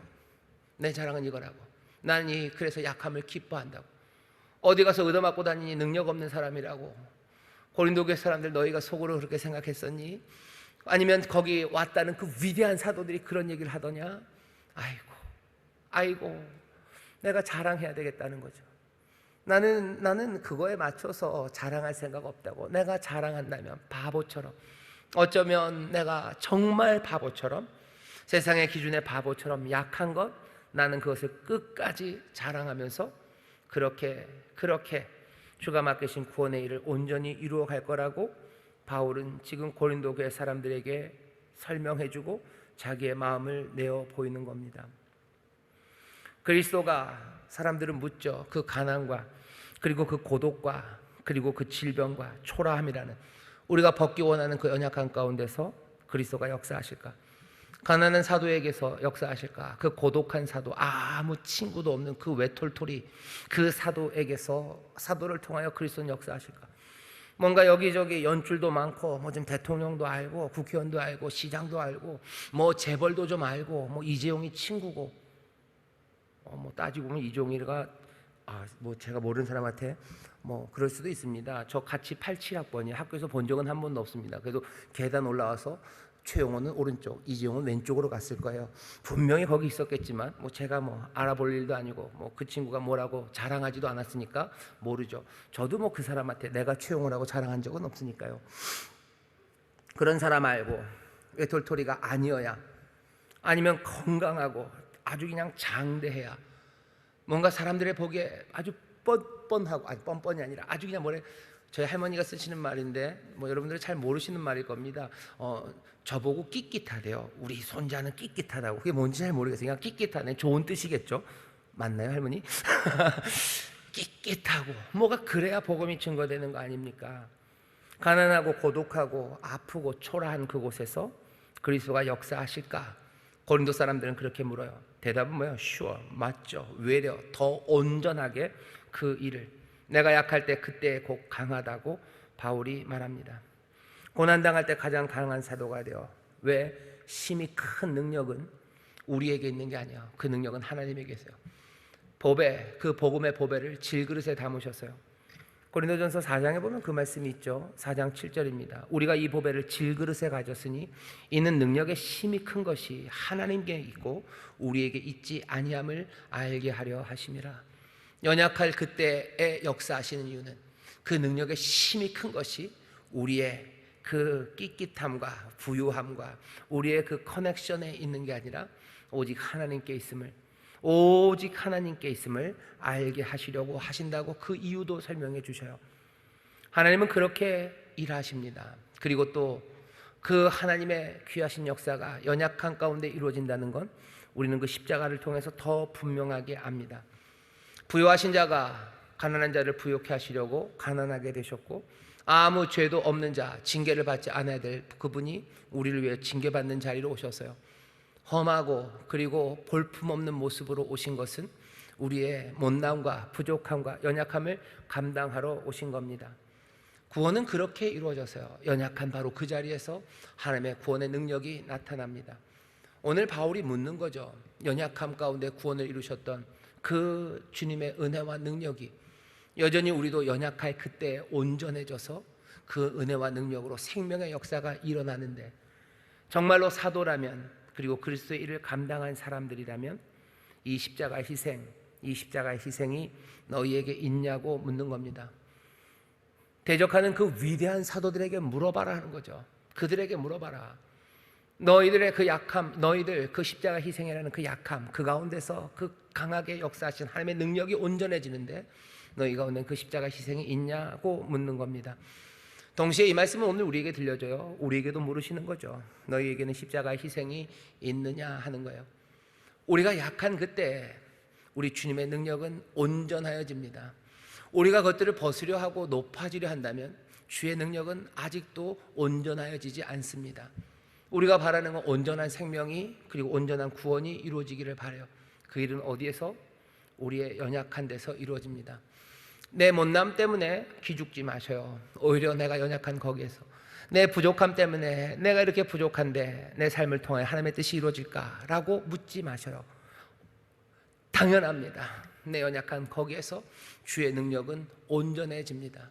내 자랑은 이거라고. 나는 그래서 약함을 기뻐한다고. 어디 가서 얻어맞고 다니니 능력 없는 사람이라고. 고린도 교회 사람들 너희가 속으로 그렇게 생각했었니? 아니면 거기 왔다는 그 위대한 사도들이 그런 얘기를 하더냐? 아이고 내가 자랑해야 되겠다는 거죠. 나는 그거에 맞춰서 자랑할 생각 없다고. 내가 자랑한다면 바보처럼, 어쩌면 내가 정말 바보처럼, 세상의 기준의 바보처럼 약한 것, 나는 그것을 끝까지 자랑하면서 그렇게 주가 맡기신 구원의 일을 온전히 이루어 갈 거라고 바울은 지금 고린도 교회 사람들에게 설명해주고 자기의 마음을 내어 보이는 겁니다. 그리스도가, 사람들은 묻죠. 그 가난과 그리고 그 고독과 그리고 그 질병과 초라함이라는, 우리가 벗기 원하는 그 연약한 가운데서 그리스도가 역사하실까? 가난한 사도에게서 역사하실까? 그 고독한 사도, 아무 친구도 없는 그 외톨토리 그 사도에게서, 사도를 통하여 그리스도는 역사하실까? 뭔가 여기저기 연줄도 많고 뭐 좀 대통령도 알고 국회의원도 알고 시장도 알고 뭐 재벌도 좀 알고 뭐 이재용이 친구고 뭐 따지고 보면 이종일가 뭐 제가 모르는 사람한테 뭐 그럴 수도 있습니다. 저 같이 87학번이 학교에서 본 적은 한 번도 없습니다. 그래도 계단 올라와서 최용호는 오른쪽, 이재용은 왼쪽으로 갔을 거예요. 분명히 거기 있었겠지만 뭐 제가 뭐 알아볼 일도 아니고 뭐 그 친구가 뭐라고 자랑하지도 않았으니까 모르죠. 저도 뭐 그 사람한테 내가 최용호라고 자랑한 적은 없으니까요. 그런 사람 말고 외톨토리가 아니어야, 아니면 건강하고 아주 그냥 장대해야, 뭔가 사람들의 보기에 아주 뻔뻔하고, 아니 뻔뻔이 아니라 아주 그냥 뭐래, 저희 할머니가 쓰시는 말인데 뭐 여러분들이 잘 모르시는 말일 겁니다. 저보고 끽끽하대요. 우리 손자는 끽끽하다고. 그게 뭔지 잘 모르겠어요. 그냥 끽끽하네, 좋은 뜻이겠죠. 맞나요, 할머니? 끽끽하고 뭐가 그래야 복음이 증거되는 거 아닙니까? 가난하고 고독하고 아프고 초라한 그곳에서 그리스도가 역사하실까? 고린도 사람들은 그렇게 물어요. 대답은 뭐예요? sure, 맞죠. 외려 더 온전하게 그 일을, 내가 약할 때 그때 곧 강하다고 바울이 말합니다. 고난당할 때 가장 강한 사도가 되어, 왜? 심히 큰 능력은 우리에게 있는 게 아니야. 그 능력은 하나님에게 있어요. 보배, 그 복음의 보배를 질그릇에 담으셨어요. 고린도전서 4장에 보면 그 말씀이 있죠. 4장 7절입니다. 우리가 이 보배를 질그릇에 가졌으니 이는 능력의 힘이 큰 것이 하나님께 있고 우리에게 있지 아니함을 알게 하려 하심이라. 연약할 그때에 역사하시는 이유는 그 능력의 힘이 큰 것이 우리의 그 끽끽함과 부유함과 우리의 그 커넥션에 있는 게 아니라 오직 하나님께 있음을, 오직 하나님께 있음을 알게 하시려고 하신다고 그 이유도 설명해 주셔요. 하나님은 그렇게 일하십니다. 그리고 또 그 하나님의 귀하신 역사가 연약한 가운데 이루어진다는 건 우리는 그 십자가를 통해서 더 분명하게 압니다. 부유하신 자가 가난한 자를 부유케 하시려고 가난하게 되셨고, 아무 죄도 없는 자, 징계를 받지 않아야 될 그분이 우리를 위해 징계받는 자리로 오셨어요. 험하고 그리고 볼품없는 모습으로 오신 것은 우리의 못남과 부족함과 연약함을 감당하러 오신 겁니다. 구원은 그렇게 이루어져서요, 연약한 바로 그 자리에서 하나님의 구원의 능력이 나타납니다. 오늘 바울이 묻는 거죠. 연약함 가운데 구원을 이루셨던 그 주님의 은혜와 능력이 여전히 우리도 연약할 그때 온전해져서 그 은혜와 능력으로 생명의 역사가 일어나는데, 정말로 사도라면 그리고 그리스도의 일을 감당한 사람들이라면 이 십자가의 희생이 너희에게 있냐고 묻는 겁니다. 대적하는 그 위대한 사도들에게 물어봐라 하는 거죠. 그들에게 물어봐라. 너희들의 그 약함, 너희들 그 십자가 희생이라는 그 약함, 그 가운데서 그 강하게 역사하신 하나님의 능력이 온전해지는데 너희 가운데 그 십자가 희생이 있냐고 묻는 겁니다. 동시에 이 말씀은 오늘 우리에게 들려줘요. 우리에게도 물으시는 거죠. 너희에게는 십자가의 희생이 있느냐 하는 거예요. 우리가 약한 그때 우리 주님의 능력은 온전하여집니다. 우리가 그것들을 벗으려 하고 높아지려 한다면 주의 능력은 아직도 온전하여지지 않습니다. 우리가 바라는 건 온전한 생명이 그리고 온전한 구원이 이루어지기를 바라요. 그 일은 어디에서? 우리의 연약한 데서 이루어집니다. 내 못남 때문에 기죽지 마셔요. 오히려 내가 연약한 거기에서, 내 부족함 때문에 내가 이렇게 부족한데 내 삶을 통해 하나님의 뜻이 이루어질까라고 묻지 마셔요. 당연합니다. 내 연약한 거기에서 주의 능력은 온전해집니다.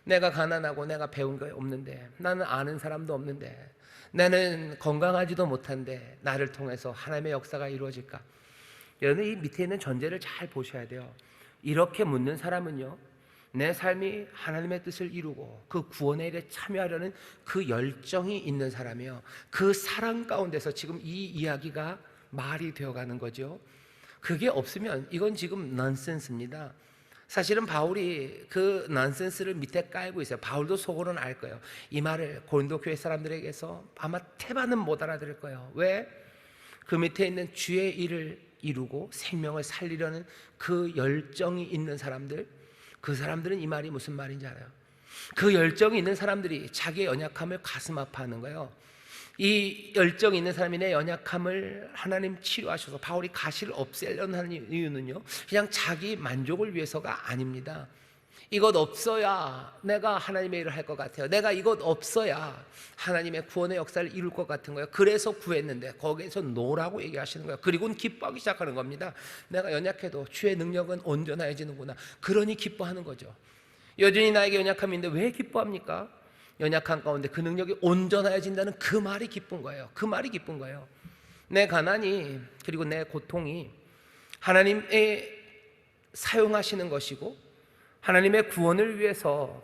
내가 가난하고 내가 배운 게 없는데, 나는 아는 사람도 없는데, 나는 건강하지도 못한데 나를 통해서 하나님의 역사가 이루어질까? 여러분, 이 밑에 있는 전제를 잘 보셔야 돼요. 이렇게 묻는 사람은요, 내 삶이 하나님의 뜻을 이루고 그 구원의 일에 참여하려는 그 열정이 있는 사람이요, 그 사랑 가운데서 지금 이 이야기가 말이 되어가는 거죠. 그게 없으면 이건 지금 넌센스입니다. 사실은 바울이 그 넌센스를 밑에 깔고 있어요. 바울도 속으로는 알 거예요. 이 말을 고린도 교회 사람들에게서 아마 태반은 못 알아들을 거예요. 왜? 그 밑에 있는 주의 일을 이루고 생명을 살리려는 그 열정이 있는 사람들, 그 사람들은 이 말이 무슨 말인지 알아요. 그 열정이 있는 사람들이 자기의 연약함을 가슴 아파하는 거예요. 이 열정이 있는 사람이 내 연약함을 하나님 치료하셔서, 바울이 가시를 없애려는 하는 이유는요, 그냥 자기 만족을 위해서가 아닙니다. 이것 없어야 내가 하나님의 일을 할 것 같아요. 내가 이것 없어야 하나님의 구원의 역사를 이룰 것 같은 거예요. 그래서 구했는데 거기에서 노라고 얘기하시는 거예요. 그리고는 기뻐하기 시작하는 겁니다. 내가 연약해도 주의 능력은 온전해지는구나. 그러니 기뻐하는 거죠. 여전히 나에게 연약함이 있는데 왜 기뻐합니까? 연약한 가운데 그 능력이 온전해진다는 그 말이 기쁜 거예요. 그 말이 기쁜 거예요. 내 가난이 그리고 내 고통이 하나님의 사용하시는 것이고 하나님의 구원을 위해서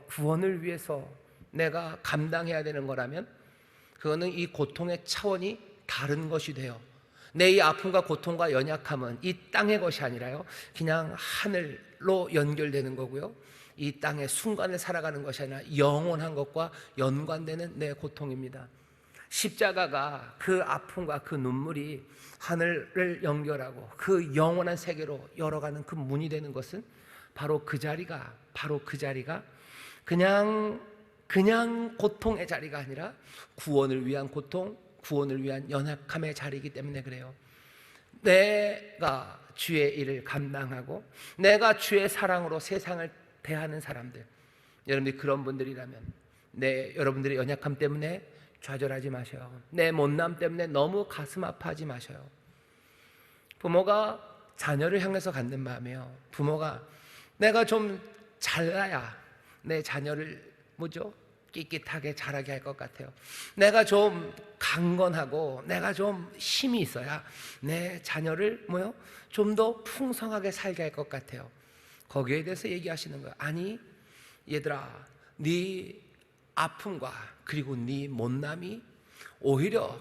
내가 감당해야 되는 거라면 그거는 이 고통의 차원이 다른 것이 돼요. 내 이 아픔과 고통과 연약함은 이 땅의 것이 아니라요, 그냥 하늘로 연결되는 거고요, 이 땅의 순간을 살아가는 것이 아니라 영원한 것과 연관되는 내 고통입니다. 십자가가 그 아픔과 그 눈물이 하늘을 연결하고 그 영원한 세계로 열어가는 그 문이 되는 것은 바로 그 자리가 그냥 고통의 자리가 아니라 구원을 위한 고통, 구원을 위한 연약함의 자리이기 때문에 그래요. 내가 주의 일을 감당하고 내가 주의 사랑으로 세상을 대하는 사람들, 여러분들이 그런 분들이라면 여러분들의 연약함 때문에 좌절하지 마셔요. 내 못남 때문에 너무 가슴 아파하지 마셔요. 부모가 자녀를 향해서 갖는 마음이에요. 부모가 내가 좀 잘나야 내 자녀를 뭐죠? 깨끗하게 자라게 할 것 같아요. 내가 좀 강건하고 내가 좀 힘이 있어야 내 자녀를 좀 더 풍성하게 살게 할 것 같아요. 거기에 대해서 얘기하시는 거예요. 아니 얘들아, 네 아픔과 그리고 네 못남이 오히려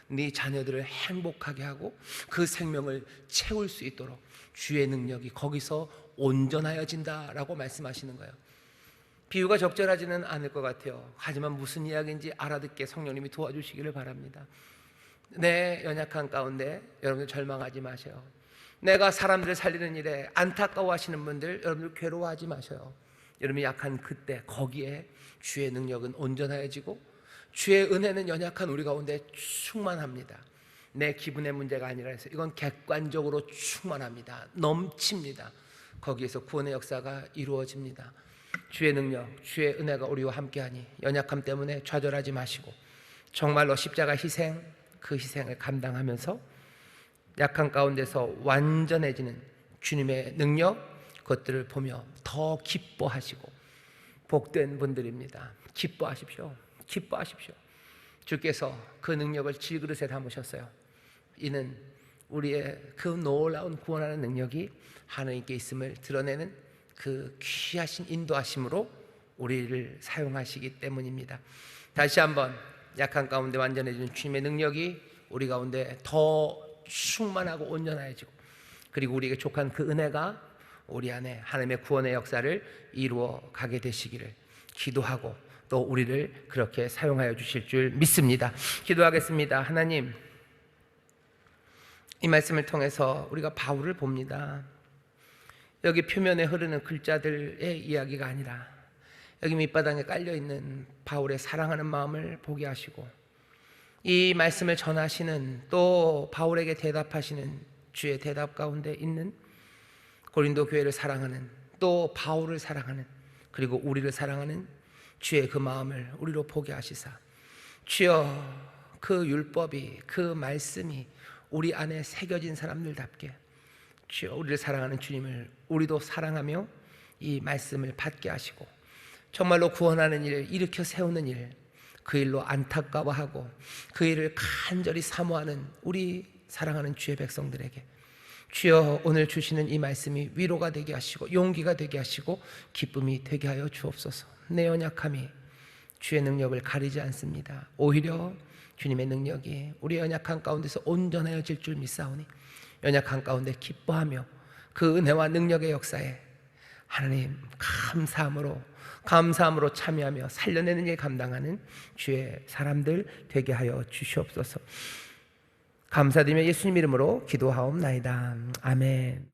네 자녀들을 행복하게 하고 그 생명을 채울 수 있도록 주의 능력이 거기서 온전하여진다라고 말씀하시는 거예요. 비유가 적절하지는 않을 것 같아요. 하지만 무슨 이야기인지 알아듣게 성령님이 도와주시기를 바랍니다. 내 연약한 가운데 여러분들 절망하지 마세요. 내가 사람들을 살리는 일에 안타까워하시는 분들, 여러분들 괴로워하지 마셔요. 여러분이 약한 그때 거기에 주의 능력은 온전하여지고 주의 은혜는 연약한 우리 가운데 충만합니다. 내 기분의 문제가 아니라 해서 이건 객관적으로 충만합니다. 넘칩니다. 거기에서 구원의 역사가 이루어집니다. 주의 능력, 주의 은혜가 우리와 함께하니 연약함 때문에 좌절하지 마시고 정말로 십자가 희생, 그 희생을 감당하면서 약한 가운데서 완전해지는 주님의 능력, 그것들을 보며 더 기뻐하시고 복된 분들입니다. 기뻐하십시오. 기뻐하십시오. 주께서 그 능력을 질그릇에 담으셨어요. 이는 우리의 그 놀라운 구원하는 능력이 하나님께 있음을 드러내는 그 귀하신 인도하심으로 우리를 사용하시기 때문입니다. 다시 한번 약한 가운데 완전해지는 주님의 능력이 우리 가운데 더 충만하고 온전해지고 그리고 우리에게 족한 그 은혜가 우리 안에 하나님의 구원의 역사를 이루어 가게 되시기를 기도하고 또 우리를 그렇게 사용하여 주실 줄 믿습니다. 기도하겠습니다. 하나님, 이 말씀을 통해서 우리가 바울을 봅니다. 여기 표면에 흐르는 글자들의 이야기가 아니라 여기 밑바닥에 깔려있는 바울의 사랑하는 마음을 보게 하시고 이 말씀을 전하시는 또 바울에게 대답하시는 주의 대답 가운데 있는 고린도 교회를 사랑하는 또 바울을 사랑하는 그리고 우리를 사랑하는 주의 그 마음을 우리로 보게 하시사 주여 그 율법이 그 말씀이 우리 안에 새겨진 사람들답게 주여 우리를 사랑하는 주님을 우리도 사랑하며 이 말씀을 받게 하시고 정말로 구원하는 일을 일으켜 세우는 일, 그 일로 안타까워하고 그 일을 간절히 사모하는 우리 사랑하는 주의 백성들에게 주여 오늘 주시는 이 말씀이 위로가 되게 하시고 용기가 되게 하시고 기쁨이 되게 하여 주옵소서. 내 연약함이 주의 능력을 가리지 않습니다. 오히려 주님의 능력이 우리 연약한 가운데서 온전하여질 줄 믿사오니 연약한 가운데 기뻐하며 그 은혜와 능력의 역사에 하나님 감사함으로 참여하며 살려내는 일 감당하는 주의 사람들 되게 하여 주시옵소서. 감사드리며 예수님 이름으로 기도하옵나이다. 아멘.